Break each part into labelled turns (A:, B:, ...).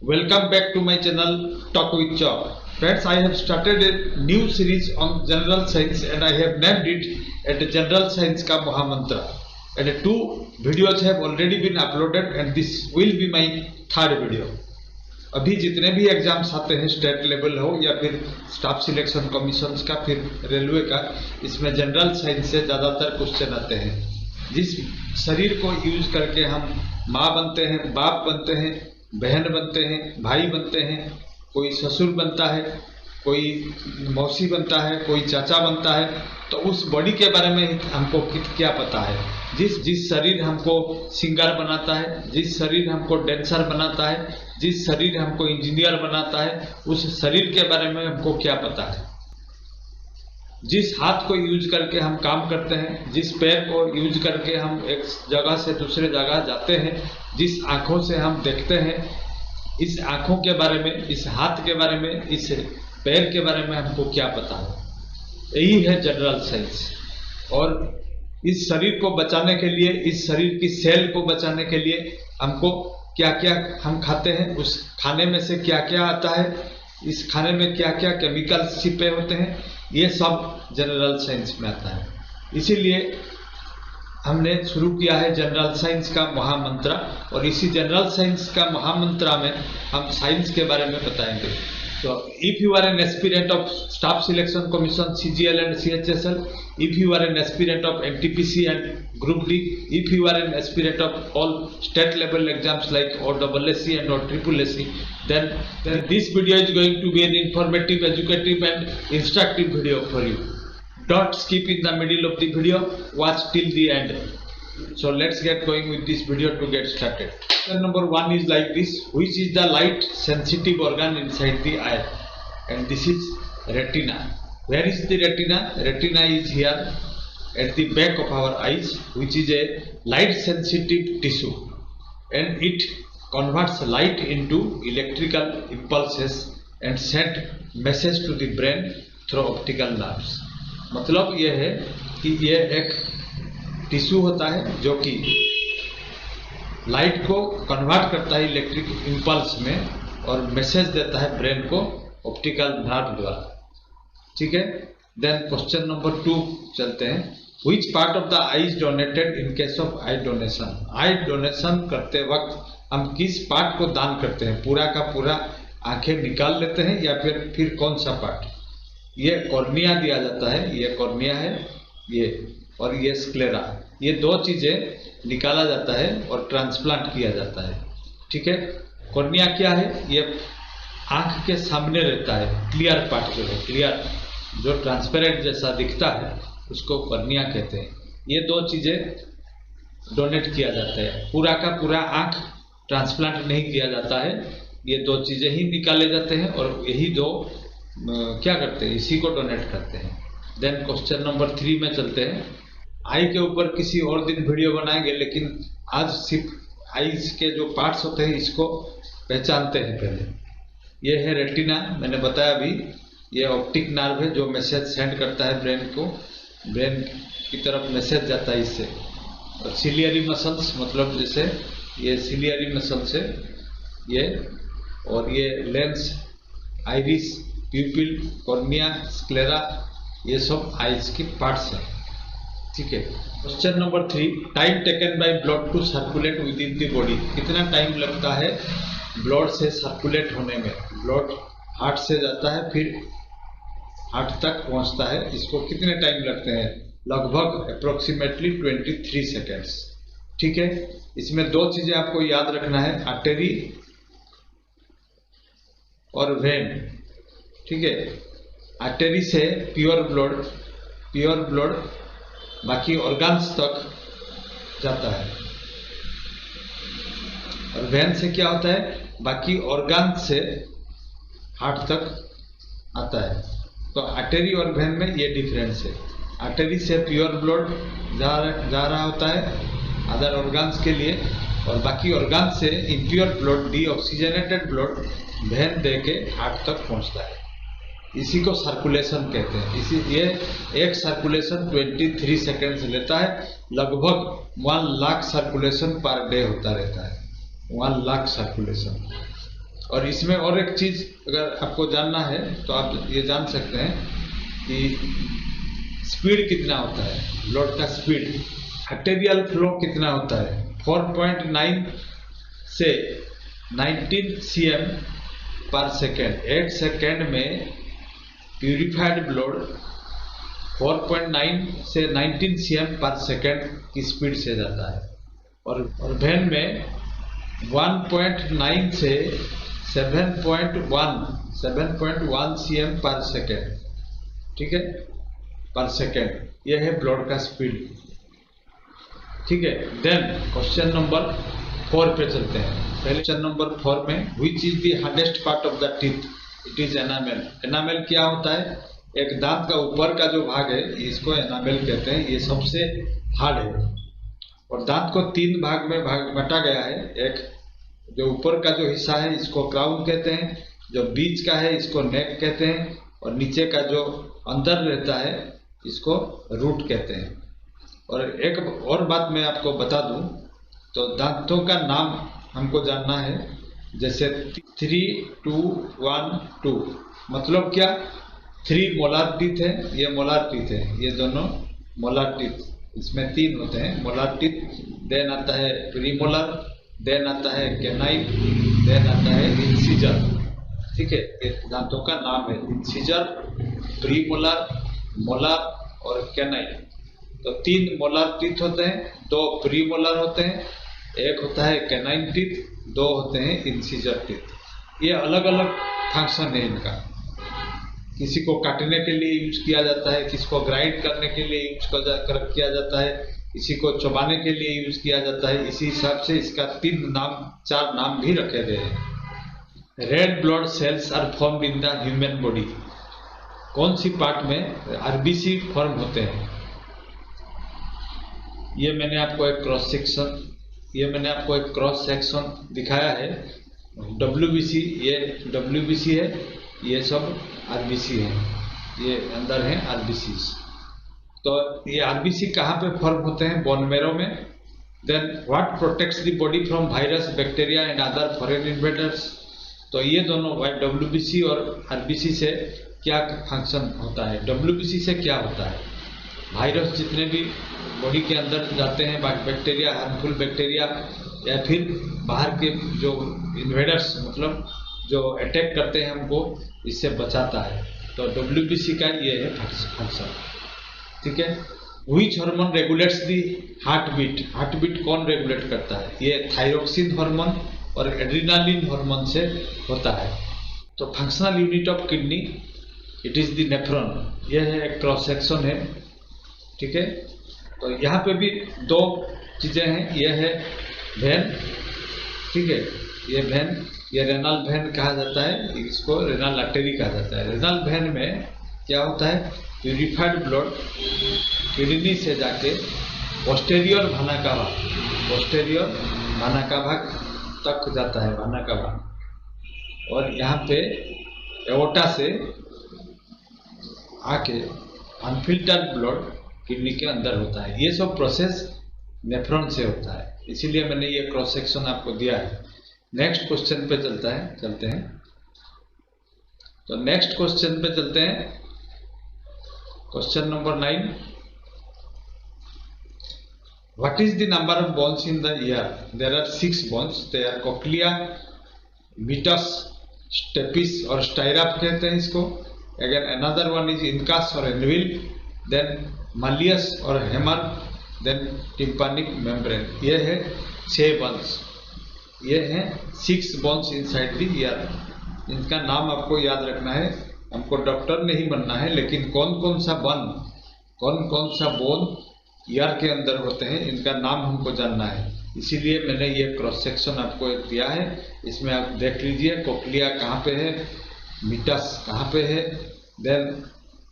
A: Welcome back to my channel Talk with Chalk. Friends, I have started a new series on general science and I have named it as General Science ka Mahamantra. And two videos have already been uploaded and this will be my third video. अभी जितने भी exams आते हैं state level हो या फिर staff selection commission का फिर रेलवे का, इसमें जनरल साइंस से ज़्यादातर क्वेश्चन आते हैं। जिस शरीर को यूज करके हम माँ बनते हैं, बाप बनते हैं, बहन बनते हैं, भाई बनते हैं, कोई ससुर बनता है, कोई मौसी बनता है, कोई चाचा बनता है, तो उस बॉडी के बारे में हमको क्या पता है। जिस शरीर हमको सिंगर बनाता है, जिस शरीर हमको डांसर बनाता है, जिस शरीर हमको इंजीनियर बनाता है, उस शरीर के बारे में हमको क्या पता है। जिस हाथ को यूज करके हम काम करते हैं, जिस पैर को यूज करके हम एक जगह से दूसरे जगह जाते हैं, जिस आंखों से हम देखते हैं, इस आंखों के बारे में, इस हाथ के बारे में, इस पैर के बारे में हमको क्या पता है। यही है जनरल साइंस। और इस शरीर को बचाने के लिए, इस शरीर की सेल को बचाने के लिए हमको क्या क्या हम खाते हैं, उस खाने में से क्या क्या आता है, इस खाने में क्या क्या केमिकल्स छिपे होते हैं, ये सब जनरल साइंस में आता है। इसीलिए हमने शुरू किया है जनरल साइंस का महामंत्रा, और इसी जनरल साइंस का महामंत्रा में हम साइंस के बारे में बताएंगे। So if you are an aspirant of Staff Selection Commission CGL and CHSL, if you are an aspirant of NTPC and Group D, if you are an aspirant of all state level exams like OSSC and or SSSC, then this video is going to be an informative, educative and instructive video for you. Don't skip in the middle of the video, watch till the end. So let's get going with this video to get started. Question number 1 is like this: which is the light sensitive organ inside the eye? And this is retina. Where is the retina? Retina is here at the back of our eyes, which is a light sensitive tissue, and it converts light into electrical impulses and send message to the brain through optical nerves. मतलब ये है कि ये एक tissue होता है जो कि लाइट को कन्वर्ट करता है इलेक्ट्रिक इंपल्स में और मैसेज देता है ब्रेन को ऑप्टिकल नर्व द्वारा। ठीक है, देन क्वेश्चन नंबर 2 चलते हैं। Which part of the I is donated in case of I donation? I donation करते वक्त हम किस पार्ट को दान करते हैं? पूरा का पूरा आंखें निकाल लेते हैं या फिर कौन सा पार्ट? ये कॉर्निया दिया जाता है, ये कॉर्निया है ये, और ये स्क्लेरा, ये दो चीजें निकाला जाता है और ट्रांसप्लांट किया जाता है। ठीक है, कॉर्निया क्या है? ये आंख के सामने रहता है, क्लियर पार्ट जो है, क्लियर जो ट्रांसपेरेंट जैसा दिखता है उसको कॉर्निया कहते हैं। ये दो चीजें डोनेट किया जाता है, पूरा का पूरा आंख ट्रांसप्लांट नहीं किया जाता है, ये दो चीजें ही निकाले जाते हैं और यही दो क्या करते हैं, इसी को डोनेट करते हैं। देन क्वेश्चन नंबर 3 में चलते हैं। आई के ऊपर किसी और दिन वीडियो बनाएंगे, लेकिन आज सिर्फ आईज के जो पार्ट्स होते हैं इसको पहचानते हैं पहले। ये है रेटिना, मैंने बताया अभी, ये ऑप्टिक नर्व है जो मैसेज सेंड करता है ब्रेन को, ब्रेन की तरफ मैसेज जाता है इससे। और सिलियरी मसल्स, मतलब जैसे ये सिलियरी मसल्स है ये, और ये lens, iris, pupil, cornea, sclera, ये सब आईज की पार्ट्स हैं। ठीक है, question number 3, time taken by blood to circulate within the body? कितना टाइम लगता है ब्लड से सर्कुलेट होने में? ब्लड हार्ट से जाता है फिर हार्ट तक पहुंचता है, इसको कितने टाइम लगते हैं? लगभग अप्रोक्सीमेटली 23 सेकेंड्स। ठीक है, इसमें दो चीजें आपको याद रखना है, आर्टरी और वेन। ठीक है, आर्टरी से प्योर ब्लड बाकी ऑर्गन्स तक जाता है, और वेन से क्या होता है, बाकी ऑर्गन से हार्ट तक आता है। तो आर्टरी और वेन में ये डिफरेंस है। आर्टरी से प्योर ब्लड जा रहा होता है अदर ऑर्गन्स के लिए, और बाकी ऑर्गन से impure blood, deoxygenated blood when they के हार्ट तक पहुंचता है। इसी को सर्कुलेशन कहते हैं। ये एक सर्कुलेशन 23 सेकेंड्स लेता है, लगभग 1 लाख सर्कुलेशन पर डे होता रहता है, 1 लाख सर्कुलेशन। और इसमें और एक चीज अगर आपको जानना है तो आप ये जान सकते हैं कि स्पीड कितना होता है, ब्लड का स्पीड, आर्टेरियल फ्लो कितना होता है। 4.9 से 19 cm पर सेकेंड, 8 सेकेंड में प्यूरिफाइड ब्लड 4.9 से 19 cm पर सेकेंड की स्पीड से जाता है। और वेन में 1.9 से 7.1 cm पर सेकेंड, ठीक है, पर सेकेंड, यह है ब्लड का स्पीड, ठीक है। देन क्वेश्चन नंबर 4 पे चलते हैं। पहले क्वेश्चन नंबर 4 में which is the hardest part of the teeth? It is enamel. Enamel क्या होता है? एक दांत का ऊपर का जो भाग है इसको एनामेल कहते हैं, ये सबसे हार्ड है। और दांत को 3 भाग में बांटा गया है। एक जो ऊपर का जो हिस्सा है इसको क्राउन कहते हैं, जो बीच का है इसको नेक कहते हैं, और नीचे का जो अंदर रहता है इसको रूट कहते हैं। और एक और बात मैं आपको बता दूं, तो दांतों का नाम हमको जानना है, जैसे 3, 2, 1, 2, मतलब क्या? 3 मोलार टीथ है, ये मोलार टीथ है, ये दोनों मोलार टीथ, इसमें 3 होते हैं मोलार टीथ। देन आता है प्रीमोलर, देन आता है कैनाइन, देन आता है इंसिजर, ठीक है। ये दांतों का नाम है, इंसिजर, प्रीमोलर, मोलार और कैनाइन। तो 3 मोलार टीथ होते हैं, 2 प्रीमोलर होते हैं, एक होता है कैनाइन टीथ, 2 होते हैं इंसिजर टीथ। ये अलग अलग फंक्शन है इनका। किसी को काटने के लिए यूज किया जाता है, किसी को ग्राइंड करने के लिए यूज किया जाता है, किसी को चबाने के लिए यूज किया जाता है। इसी हिसाब से इसका 4 नाम भी रखे गए हैं। Red blood cells are formed in the human body. कौन सी पार्ट में आरबीसी फॉर्म होते हैं? ये मैंने आपको एक क्रॉस सेक्शन दिखाया है। डब्ल्यूबीसी, ये डब्ल्यूबीसी है, ये सब आरबीसी है, ये अंदर है आरबीसी। तो ये आरबीसी कहाँ पे फॉर्म होते हैं? बोन मैरो में। Then what protects the body from virus, bacteria and other foreign invaders. तो ये दोनों डब्ल्यूबीसी और आरबीसी से क्या फंक्शन होता है? डब्ल्यूबीसी से क्या होता है? वायरस जितने भी बॉडी के अंदर जाते हैं, बैक्टीरिया, हार्मफुल बैक्टीरिया, या फिर बाहर के जो इन्वेडर्स, मतलब जो अटैक करते हैं हमको, इससे बचाता है। तो डब्ल्यूबीसी का ये है फंक्शन, ठीक है। Which hormone regulates the heart beat? Heart beat कौन रेगुलेट करता है? ये थायरोक्सिन हार्मोन और एड्रेनालिन हार्मोन से होता है। तो functional unit of kidney, it is the nephron. यह है एक क्रॉस सेक्शन है, ठीक है। तो यहाँ पे भी 2 चीजें हैं, यह है वेन, ठीक है, ये वेन, ये रेनल वेन कहा जाता है, इसको रेनल आर्टरी कहा जाता है। रेनल वेन में क्या होता है? प्यूरिफाइड ब्लड किडनी से जाके पोस्टेरियर भाना का भाग तक जाता है, भाना का भाग, और यहाँ पे एओर्टा से आके अनफिल्टर्ड ब्लड किडनी के अंदर होता है। ये सब प्रोसेस नेफ्रॉन से होता है, इसीलिए मैंने ये क्रॉस सेक्शन आपको दिया है। नेक्स्ट क्वेश्चन पे चलते हैं। तो नेक्स्ट क्वेश्चन पे चलते हैं, question number 9। What is the number of bones in the ear? There are 6 bones, they are cochlea, meatus, stapes और स्टाइराप कहते हैं इसको। Again another one is incus और एनविल, देन मालियस और हेमर, देन टिम्पानिक मेम्ब्रेन। ये है 6 बोन्स, ये हैं 6 बोन्स इनसाइड द ईयर। इनका नाम आपको याद रखना है, हमको डॉक्टर नहीं बनना है, लेकिन कौन कौन सा बोन ईयर के अंदर होते हैं, इनका नाम हमको जानना है। इसीलिए मैंने ये क्रॉस सेक्शन आपको दिया है, इसमें आप देख लीजिए कोक्लिया कहाँ पे है, मीटस कहाँ पे है, देन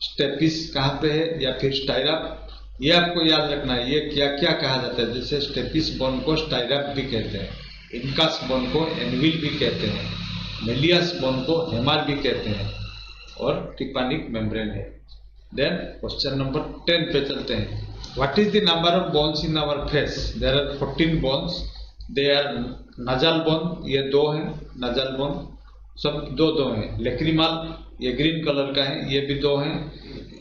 A: स्टेपिस कहाँ पे है, या फिर स्टाइराप। ये आपको याद रखना है, ये क्या क्या कहा जाता है। जैसे स्टेपिस बोन को स्टाइराप भी कहते हैं, इनकास बोन को एनविल भी कहते हैं, मेलियस बोन को हेमर भी कहते हैं, और टिम्पानिक मेम्ब्रेन है। देन क्वेश्चन नंबर 10 पे चलते हैं। What is the number of bones in our face? There are 14 bones, they are nasal bone, ये 2 हैं नजल बोन, सब दो दो हैं। लेक्रिमाल ये ग्रीन कलर का है, ये भी दो हैं।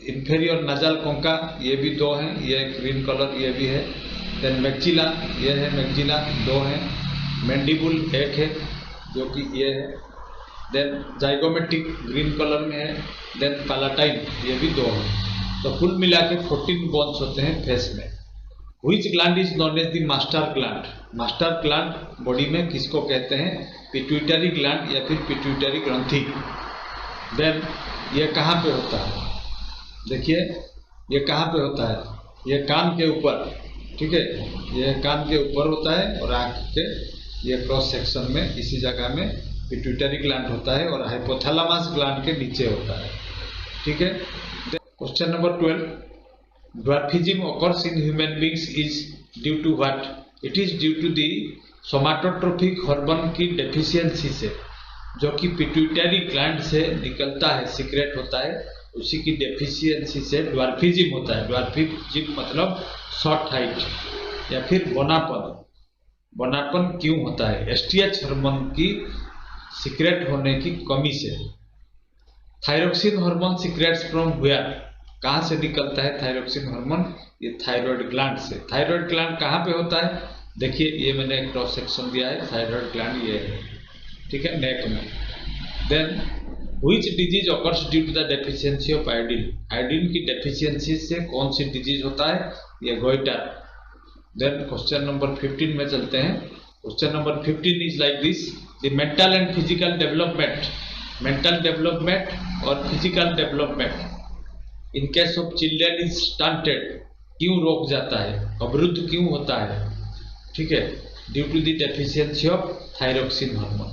A: इंफेरियर नाजल कोंका ये भी दो हैं, ये ग्रीन कलर ये भी है। देन मैक्सिला ये है, मैक्सिला दो हैं। मैंडिबुल एक है जो कि ये है। देन जाइगोमेट्रिक ग्रीन कलर में है। देन पैलाटाइन ये भी दो हैं। तो कुल मिला के 14 बोन्स होते हैं फेस में। Which gland is known as the master gland? Master gland body में किसको कहते हैं? पिट्यूटरी ग्लैंड या फिर पिट्यूटरी ग्रंथि। देन ये कहाँ पे होता है? देखिए ये कहाँ पे होता है? ये कान के ऊपर, ठीक है, ये कान के ऊपर होता है और आँख के ये क्रॉस सेक्शन में इसी जगह में पिट्यूटरी ग्लैंड होता है और हाइपोथैलेमस ग्लैंड के नीचे होता है, ठीक है। Question number 12, dwarfism occurs in human beings is due to what? It is due to the somatotropic hormone की डेफिशिएंसी से, जो कि पिट्यूटरी ग्लैंड से निकलता है, सीक्रेट होता है, उसी की डेफिशिएंसी से ड्वार्फिज्म होता है। ड्वार्फिज्म मतलब शॉर्ट हाइट या फिर बोनापन। बोनापन क्यों होता है? एसटीएच हार्मोन की सीक्रेट होने की कमी से। Thyroxine hormone secretes from where? कहाँ से निकलता है थायरोक्सिन हार्मोन? ये थायराइड ग्लैंड से। थायराइड ग्लैंड कहाँ पे होता है? देखिए ये मैंने क्रॉस सेक्शन दिया है, थायराइड ग्लैंड ये है, ठीक है, नेक में। Then which disease occurs due to the deficiency of iodine? Iodine की डेफिशिएंसी से कौन सी डिजीज होता है? ये गोइटर। देन क्वेश्चन नंबर 15 में चलते हैं। Question number 15 is like this, the mental and physical development, mental development और physical development in case of children is stunted, क्यों रोक जाता है, अवरुद्ध क्यों होता है? ठीक है, due to the deficiency of thyroxine hormone.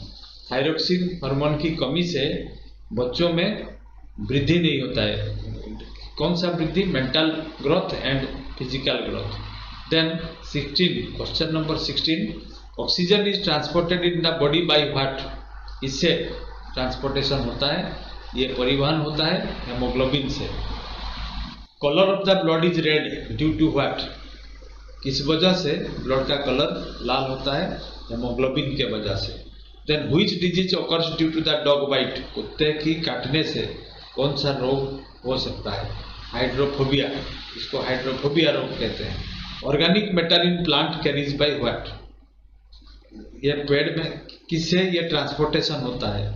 A: Thyroxine hormone की कमी से बच्चों में वृद्धि नहीं होता है। कौन सा वृद्धि? Mental growth and physical growth. Then 16, question number 16, oxygen is transported in the body by what? इससे ट्रांसपोर्टेशन होता है, ये परिवहन होता है हेमोग्लोबिन से। Colour of the blood is red due to what? किस वजह से ब्लड का कलर लाल होता है? हेमोग्लोबिन के वजह से। Then which disease occurs due to the dog bite? कुत्ते की काटने से कौन सा रोग हो सकता है? हाइड्रोफोबिया, इसको हाइड्रोफोबिया रोग कहते हैं। Organic matter in plant carries by what? ये पेड़ में किससे ये ट्रांसपोर्टेशन होता है?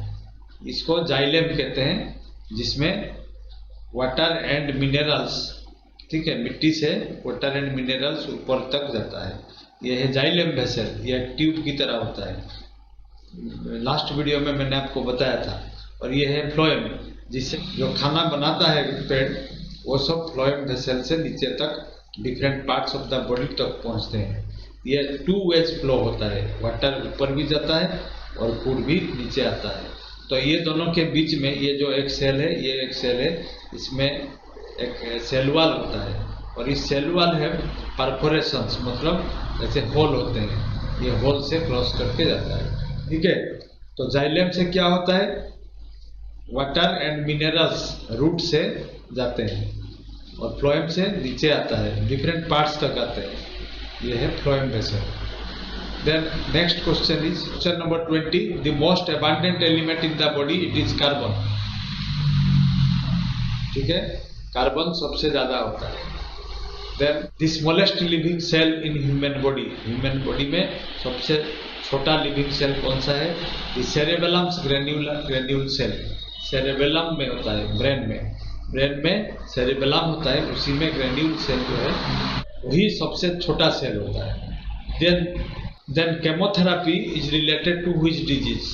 A: इसको जाइलेम कहते हैं, जिसमें वाटर एंड मिनरल्स, ठीक है, मिट्टी से वाटर एंड मिनरल्स ऊपर तक जाता है। यह है जाइलेम वेसल, यह ट्यूब की तरह होता है। लास्ट वीडियो में मैंने आपको बताया था। और यह है फ्लोएम, जिससे जो खाना बनाता है पेड़, वो सब फ्लोएम वेसल से नीचे तक different parts of the body तक पहुंचते हैं। यह 2 वेज फ्लो होता है, वाटर ऊपर भी जाता है और फूड भी नीचे आता है। तो ये दोनों के बीच में ये जो एक सेल है, ये एक सेल है, इसमें एक सेल वॉल होता है और इस सेल वॉल है परफोरेशंस, मतलब ऐसे होल होते हैं, ये होल से क्रॉस करके जाता है, ठीक है। तो जाइलेम से क्या होता है? वाटर एंड मिनरल्स रूट से जाते हैं और फ्लोएम से नीचे आता है, डिफरेंट पार्ट्स तक आते हैं। ये है phloem vessel. Then next question is question number 20. The most abundant element in the body, it is carbon. ठीक है, कार्बन सबसे ज्यादा होता है। Then the smallest living cell in human body. Human body में सबसे छोटा लिविंग सेल कौन सा है? The cerebellum granule cell. cerebellum में होता है, ब्रेन में। ब्रेन में cerebellum होता है, उसी में ग्रेन्यूल सेल जो है वही सबसे छोटा सेल होता है। Then chemotherapy is related to which disease?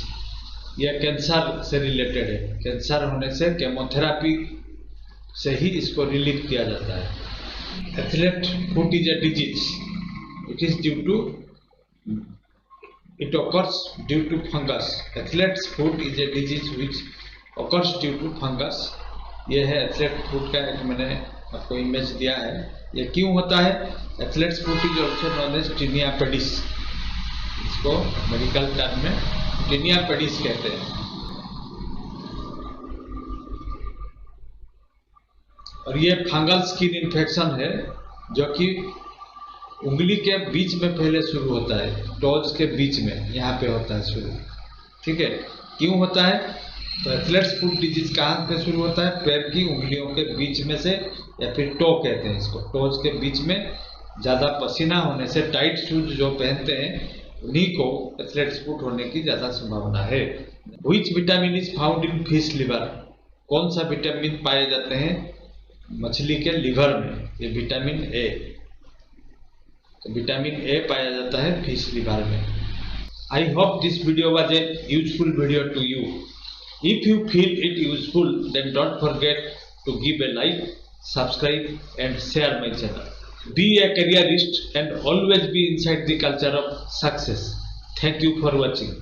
A: यह कैंसर से रिलेटेड है। कैंसर होने से केमोथेरापी से ही इसको रिलीव किया जाता है। Athlete foot is a disease, it is due to, it occurs due to fungus. Athlete's foot is a disease which occurs due to fungus. यह है एथलेट फुट का, एक मैंने आपको इमेज दिया है। यह क्यों होता है? Athlete's foot is also known as tinea pedis, इसको मेडिकल टर्म में टीनिया पेडिस कहते हैं। और ये फंगल स्किन इन्फेक्शन है जो कि उंगली के बीच में पहले शुरू होता है, टोज के बीच में, यहाँ पे होता है शुरू, ठीक है। क्यों होता है? तो एथलेट्स फुट डिजीज कहाँ से शुरू होता है? पैर की उंगलियों के बीच में से, या फिर टो कहते हैं इसको, टोज के बीच में ज़्यादा पसीना होने से टाइट शूज जो पहनते हैं उन्हीं को एथलेट्स फुट होने की ज़्यादा संभावना है। Which vitamin is found in fish liver? कौन सा विटामिन पाए जाते हैं मछली के लिवर में? ये विटामिन ए। तो विटामिन ए पाया जाता है फिश लिवर में। I hope this video was a useful video to you. If you feel it useful, then don't forget to give a like, subscribe and share my channel. Be a careerist and always be inside the culture of success. Thank you for watching.